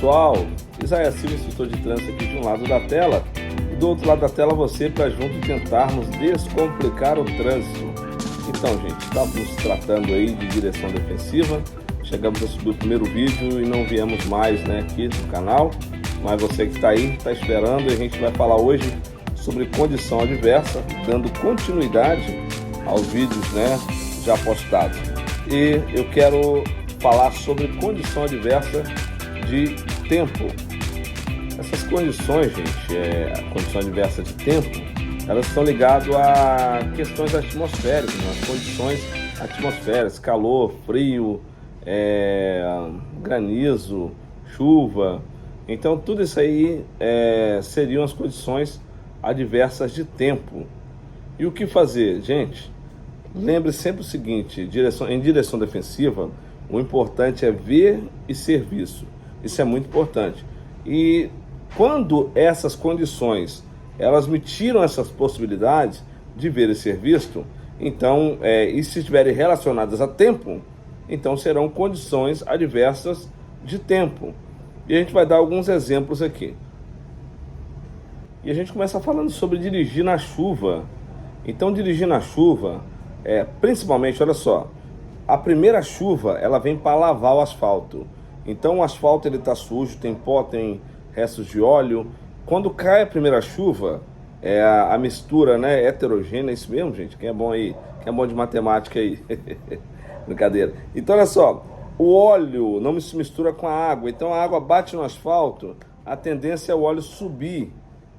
pessoal, Isaías Silva, instrutor de trânsito aqui de um lado da tela e do outro lado da tela você, para juntos tentarmos descomplicar o trânsito. Então, gente, estávamos tratando aí de direção defensiva, chegamos a subir o primeiro vídeo e não viemos mais, né, aqui no canal, mas você que está aí, está esperando, e a gente vai falar hoje sobre condição adversa, dando continuidade aos vídeos, né, já postados. E eu quero falar sobre condição adversa de tempo. Essas condições, gente, a condição adversa de tempo, elas estão ligadas a questões atmosféricas, as condições atmosféricas, calor, frio, granizo, chuva. Então tudo isso aí seriam as condições adversas de tempo. E o que fazer, gente? Lembre sempre o seguinte, em direção defensiva, o importante é ver e ser visto. Isso é muito importante. E quando essas condições, elas me tiram essas possibilidades de ver e ser visto, então, e se estiverem relacionadas a tempo, então serão condições adversas de tempo. E a gente vai dar alguns exemplos aqui. E a gente começa falando sobre dirigir na chuva. Então, dirigir na chuva, principalmente, olha só, a primeira chuva, ela vem para lavar o asfalto. Então, o asfalto ele está sujo, tem pó, tem restos de óleo. Quando cai a primeira chuva, a mistura, né, heterogênea, é isso mesmo, gente? Quem é bom aí? Quem é bom de matemática aí? Brincadeira. Então, olha só, o óleo não se mistura com a água. Então, a água bate no asfalto, a tendência é o óleo subir.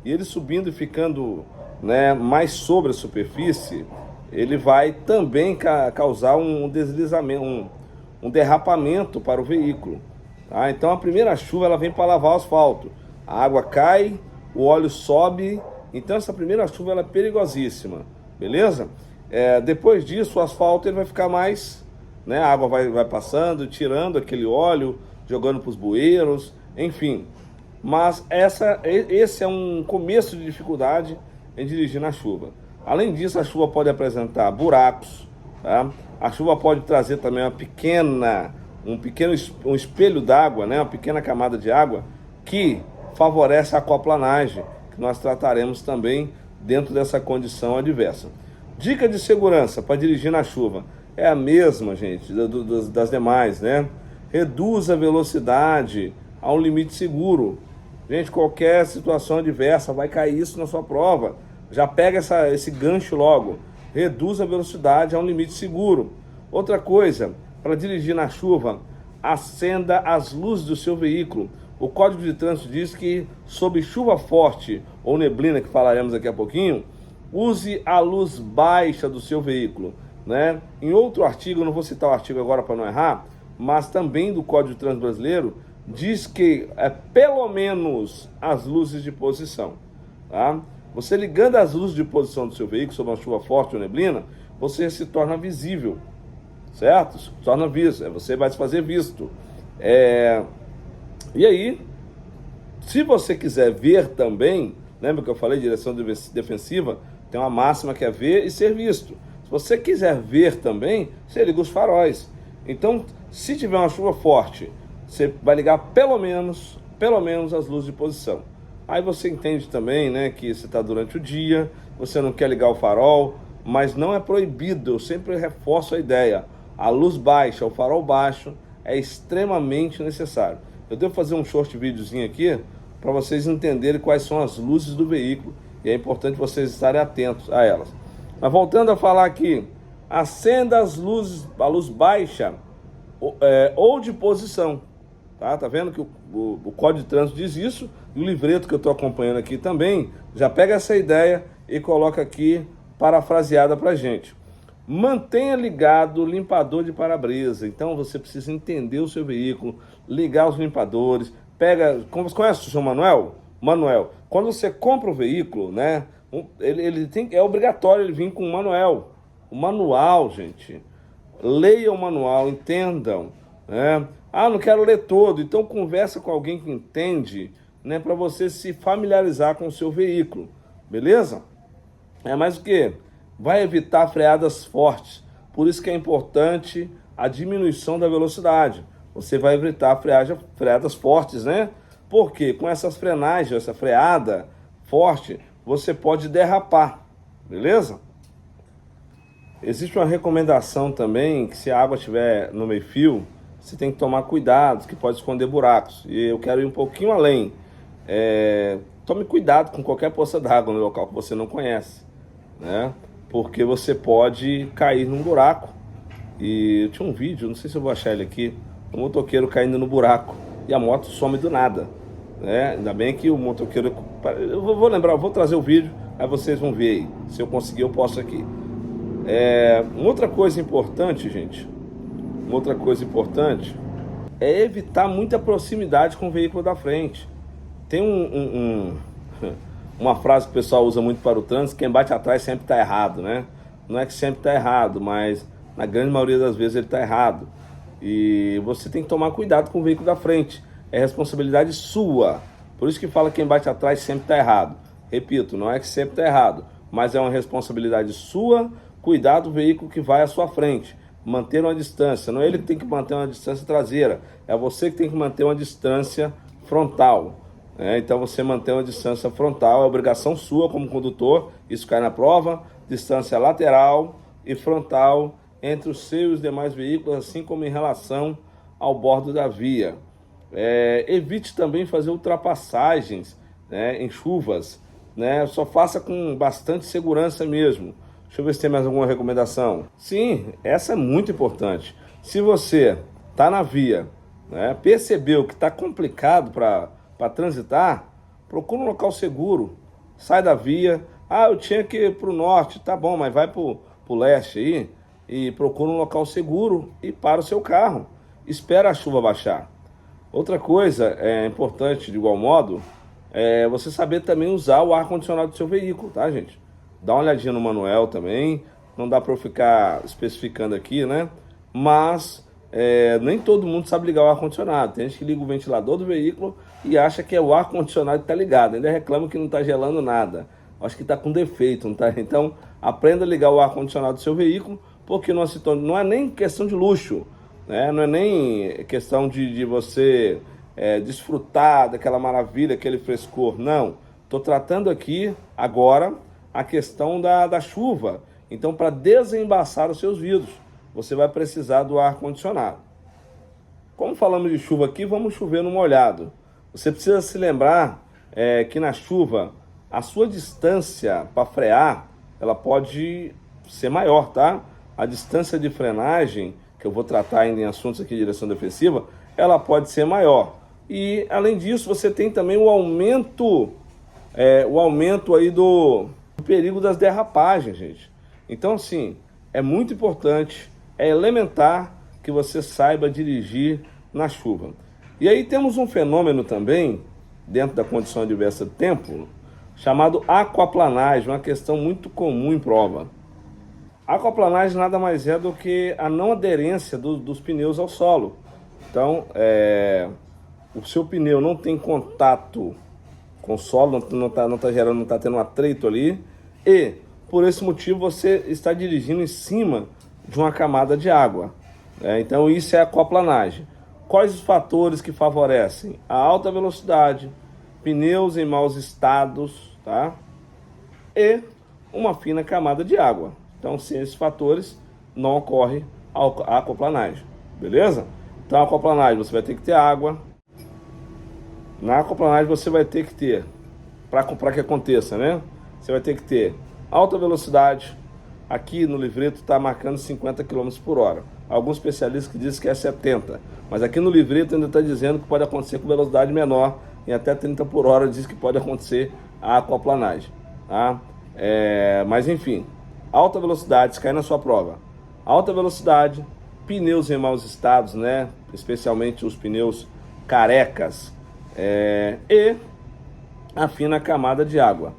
E ele subindo e ficando, né, mais sobre a superfície, ele vai também causar um deslizamento, um derrapamento para o veículo. Tá? Então a primeira chuva ela vem para lavar o asfalto. A água cai, o óleo sobe, então essa primeira chuva ela é perigosíssima, beleza? Depois disso o asfalto ele vai ficar mais, né, a água vai passando, tirando aquele óleo, jogando para os bueiros, enfim. Mas esse é um começo de dificuldade em dirigir na chuva. Além disso, a chuva pode apresentar buracos, tá? A chuva pode trazer também um espelho d'água, né? Uma pequena camada de água que favorece a aquaplanagem, que nós trataremos também dentro dessa condição adversa. Dica de segurança para dirigir na chuva é a mesma, gente, das demais, né? Reduza a velocidade a um limite seguro. Gente, qualquer situação adversa vai cair isso na sua prova. Já pega esse gancho logo. Reduz a velocidade a um limite seguro. Outra coisa, para dirigir na chuva, acenda as luzes do seu veículo. O Código de Trânsito diz que, sob chuva forte ou neblina, que falaremos daqui a pouquinho, use a luz baixa do seu veículo, né? Em outro artigo, eu não vou citar o artigo agora para não errar, mas também do Código de Trânsito Brasileiro, diz que pelo menos as luzes de posição, tá? Você ligando as luzes de posição do seu veículo sob uma chuva forte ou neblina, você se torna visível, certo? Se torna visível, você vai se fazer visto. E aí, se você quiser ver também, lembra que eu falei direção defensiva, tem uma máxima que é ver e ser visto. Se você quiser ver também, você liga os faróis. Então, se tiver uma chuva forte, você vai ligar pelo menos as luzes de posição. Aí você entende também, né, que você está durante o dia, você não quer ligar o farol, mas não é proibido, eu sempre reforço a ideia. A luz baixa, o farol baixo é extremamente necessário. Eu devo fazer um short videozinho aqui para vocês entenderem quais são as luzes do veículo e é importante vocês estarem atentos a elas. Mas voltando a falar aqui, acenda as luzes, a luz baixa ou de posição. Tá vendo que o Código de Trânsito diz isso, e o livreto que eu estou acompanhando aqui também, já pega essa ideia e coloca aqui parafraseada para a gente. Mantenha ligado o limpador de para-brisa. Então você precisa entender o seu veículo, ligar os limpadores, conhece o seu Manuel? Manuel, quando você compra o veículo, né, é obrigatório ele vir com um manual. O manual, gente, leia o manual, entendam, né? Não quero ler todo, então conversa com alguém que entende, né, para você se familiarizar com o seu veículo, beleza? Mas o que? Vai evitar freadas fortes, por isso que é importante a diminuição da velocidade. você vai evitar freadas fortes, né? Porque com essas frenagens, essa freada forte, você pode derrapar, beleza? Existe uma recomendação também que se a água estiver no meio-fio, você tem que tomar cuidado, que pode esconder buracos. E eu quero ir um pouquinho além. Tome cuidado com qualquer poça d'água no local que você não conhece, né? Porque você pode cair num buraco. E eu tinha um vídeo, não sei se eu vou achar ele aqui, um motoqueiro caindo no buraco e a moto some do nada, né? Ainda bem que o motoqueiro, eu vou lembrar, eu vou trazer o vídeo, aí vocês vão ver aí. Se eu conseguir, eu posto aqui. Uma outra coisa importante, gente, uma outra coisa importante é evitar muita proximidade com o veículo da frente. Tem uma frase que o pessoal usa muito para o trânsito: quem bate atrás sempre está errado, né? Não é que sempre está errado, mas na grande maioria das vezes ele está errado. E você tem que tomar cuidado com o veículo da frente. É responsabilidade sua. Por isso que fala que quem bate atrás sempre está errado. Repito, não é que sempre está errado, mas é uma responsabilidade sua cuidar do veículo que vai à sua frente. Manter uma distância. Não é ele que tem que manter uma distância traseira, é você que tem que manter uma distância frontal. Então você manter uma distância frontal é obrigação sua como condutor. Isso cai na prova. Distância lateral e frontal entre o seu e os demais veículos, assim como em relação ao bordo da via. Evite também fazer ultrapassagens, né, em chuvas, né? Só faça com bastante segurança mesmo. Deixa eu ver se tem mais alguma recomendação. Sim, essa é muito importante. Se você está na via, né, percebeu que está complicado para transitar, procura um local seguro. Sai da via. Eu tinha que ir para o norte. Tá bom, mas vai para o leste aí e procura um local seguro e para o seu carro. Espera a chuva baixar. Outra coisa importante, de igual modo, é você saber também usar o ar-condicionado do seu veículo, tá, gente? Dá uma olhadinha no manual também. Não dá para eu ficar especificando aqui, né? Mas nem todo mundo sabe ligar o ar-condicionado. Tem gente que liga o ventilador do veículo e acha que é o ar-condicionado que está ligado. Ainda reclama que não está gelando nada. Acho que está com defeito, não tá? Então, aprenda a ligar o ar-condicionado do seu veículo, porque não é nem questão de luxo, né? Não é nem questão de você desfrutar daquela maravilha, aquele frescor. Não. Estou tratando aqui, agora, a questão da chuva. Então, para desembaçar os seus vidros, você vai precisar do ar-condicionado. Como falamos de chuva aqui, vamos chover no molhado. Você precisa se lembrar que na chuva, a sua distância para frear, ela pode ser maior, tá? A distância de frenagem, que eu vou tratar ainda em assuntos aqui de direção defensiva, ela pode ser maior. E, além disso, você tem também o aumento aí do perigo das derrapagens, gente. Então, assim, é muito importante, é elementar que você saiba dirigir na chuva. E aí temos um fenômeno também, dentro da condição adversa do tempo, chamado aquaplanagem, uma questão muito comum em prova. A aquaplanagem nada mais é do que a não aderência dos pneus ao solo. Então, o seu pneu não tem contato com o solo, não está tendo um atrito ali, e por esse motivo você está dirigindo em cima de uma camada de água. Então isso é aquaplanagem. Quais os fatores que favorecem? A alta velocidade, pneus em maus estados, tá? E uma fina camada de água. Então, sem esses fatores, não ocorre a aquaplanagem, beleza? Então, a aquaplanagem, você vai ter que ter água. Na aquaplanagem, você vai ter que ter, para que aconteça, né? Você vai ter que ter alta velocidade. Aqui no livreto está marcando 50 km por hora. Alguns especialistas que dizem que é 70, mas aqui no livreto ainda está dizendo que pode acontecer com velocidade menor, em até 30 por hora diz que pode acontecer a aquaplanagem, tá? Mas enfim, alta velocidade, se cair na sua prova, alta velocidade, pneus em maus estados, né? Especialmente os pneus carecas, e a fina camada de água.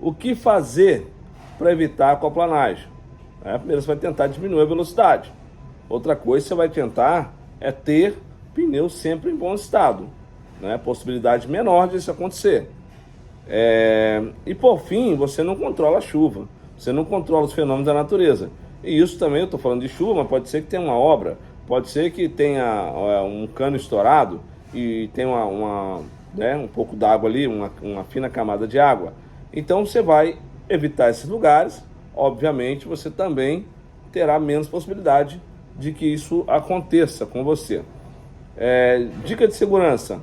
O que fazer para evitar a aquaplanagem? Primeiro você vai tentar diminuir a velocidade. Outra coisa que você vai tentar é ter pneus sempre em bom estado, né? Possibilidade menor disso acontecer. E por fim, você não controla a chuva, você não controla os fenômenos da natureza. E isso também, eu estou falando de chuva, mas pode ser que tenha uma obra, Pode ser que tenha um cano estourado e tem um pouco d'água ali, uma fina camada de água. Então você vai evitar esses lugares. Obviamente você também terá menos possibilidade de que isso aconteça com você. Dica de segurança: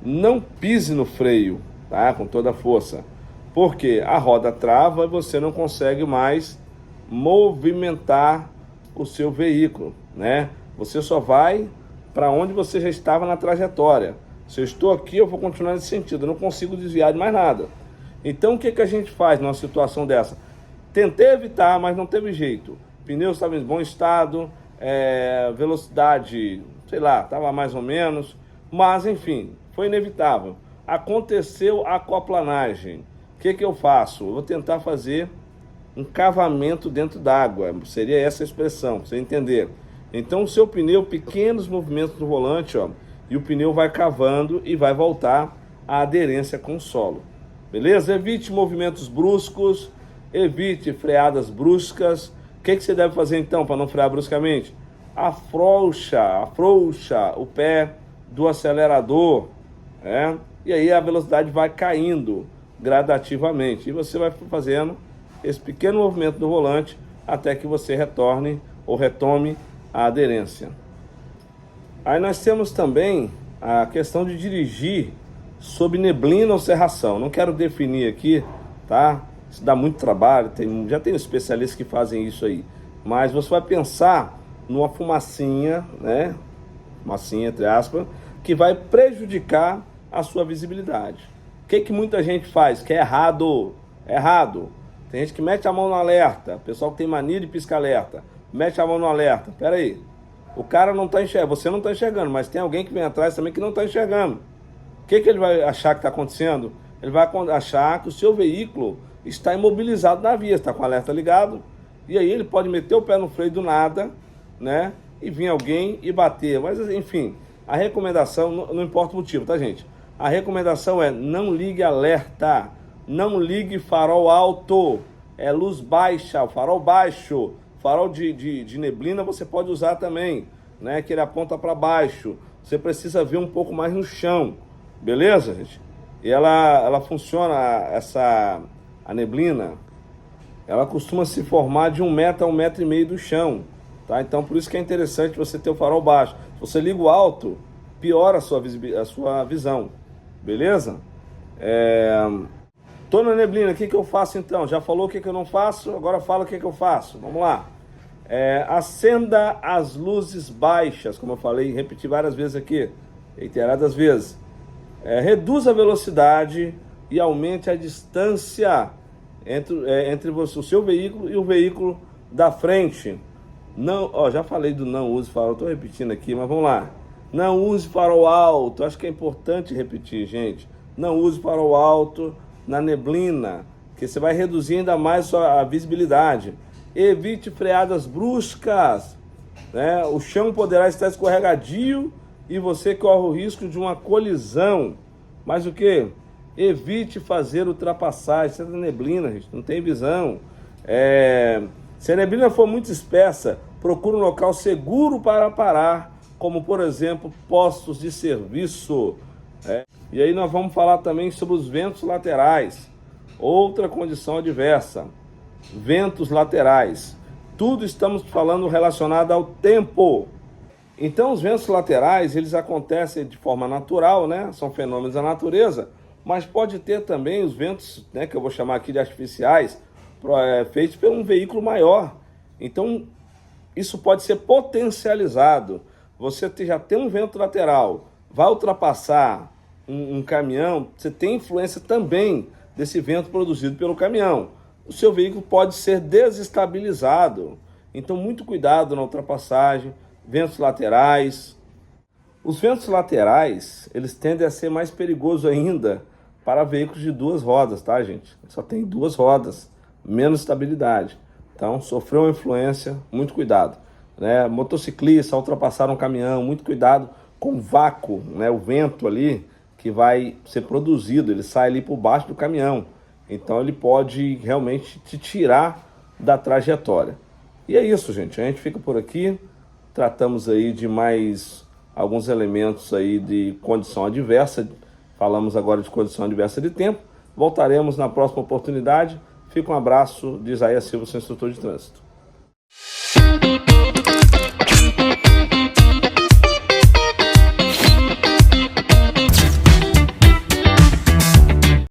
não pise no freio, tá? Com toda a força, porque a roda trava e você não consegue mais movimentar o seu veículo, né? Você só vai para onde você já estava na trajetória. Se eu estou aqui, eu vou continuar nesse sentido, eu não consigo desviar de mais nada. Então o que a gente faz numa situação dessa? Tentei evitar, mas não teve jeito. O pneu estava em bom estado, velocidade, sei lá, estava mais ou menos, mas enfim, foi inevitável. Aconteceu a aquaplanagem. O que eu faço? Eu vou tentar fazer um cavamento dentro d'água, seria essa a expressão, para você entender. Então o seu pneu, pequenos movimentos no volante, ó, e o pneu vai cavando e vai voltar à aderência com o solo. Beleza? Evite movimentos bruscos, evite freadas bruscas. O que você deve fazer então para não frear bruscamente? Afrouxa o pé do acelerador, e aí a velocidade vai caindo gradativamente. E você vai fazendo esse pequeno movimento do volante até que você retorne ou retome a aderência. Aí nós temos também a questão de dirigir sob neblina ou cerração. Não quero definir aqui, tá? Isso dá muito trabalho, já tem especialistas que fazem isso aí. Mas você vai pensar numa fumacinha, né? Fumacinha, entre aspas, que vai prejudicar a sua visibilidade. O que muita gente faz? Que é errado. Tem gente que mete a mão no alerta. Pessoal que tem mania de pisca-alerta. Mete a mão no alerta. Pera aí. O cara não está enxergando. Você não está enxergando, mas tem alguém que vem atrás também que não está enxergando. O que ele vai achar que está acontecendo? Ele vai achar que o seu veículo está imobilizado na via. Está com o alerta ligado. E aí ele pode meter o pé no freio do nada, né? E vir alguém e bater. Mas enfim, a recomendação, não importa o motivo, tá, gente? A recomendação é: não ligue alerta, não ligue farol alto, luz baixa, farol baixo, farol de neblina você pode usar também, né? Que ele aponta para baixo. Você precisa ver um pouco mais no chão, beleza, gente? E ela funciona, a neblina, ela costuma se formar de 1 metro a 1,5 metro do chão, tá? Então por isso que é interessante você ter o farol baixo. Se você liga o alto, piora a sua visão, beleza? Tô na neblina, o que eu faço então? Já falou o que eu não faço, agora fala o que eu faço. Vamos lá. Acenda as luzes baixas, como eu falei, repeti várias vezes aqui, reiteradas vezes. Reduza a velocidade e aumente a distância entre você, o seu veículo e o veículo da frente. Não, já falei do não use farol, estou repetindo aqui, mas vamos lá. Não use farol alto, acho que é importante repetir, gente. Não use farol alto na neblina, que você vai reduzir ainda mais a visibilidade. Evite freadas bruscas, né? O chão poderá estar escorregadio e você corre o risco de uma colisão. Mas o que? Evite fazer ultrapassagem. Você é da neblina, gente, não tem visão. Se a neblina for muito espessa, procure um local seguro para parar, como por exemplo postos de serviço. E aí nós vamos falar também sobre os ventos laterais, outra condição adversa. Ventos laterais, tudo estamos falando relacionado ao tempo. Então os ventos laterais, eles acontecem de forma natural, né? São fenômenos da natureza, mas pode ter também os ventos, né, que eu vou chamar aqui de artificiais, feitos por um veículo maior. Então isso pode ser potencializado. Você já tem um vento lateral, vai ultrapassar um caminhão, você tem influência também desse vento produzido pelo caminhão. O seu veículo pode ser desestabilizado. Então muito cuidado na ultrapassagem. Ventos laterais. Os ventos laterais, eles tendem a ser mais perigosos ainda para veículos de 2 rodas, tá, gente? Só tem 2 rodas, menos estabilidade. Então, sofreu uma influência, muito cuidado, né? Motociclista, ultrapassar um caminhão, muito cuidado com o vácuo, né? O vento ali que vai ser produzido, ele sai ali por baixo do caminhão. Então, ele pode realmente te tirar da trajetória. E é isso, gente. A gente fica por aqui. tratamos aí de mais alguns elementos aí de condição adversa. Falamos agora de condição adversa de tempo. Voltaremos na próxima oportunidade. Fica um abraço de Isaías Silva, seu instrutor de trânsito.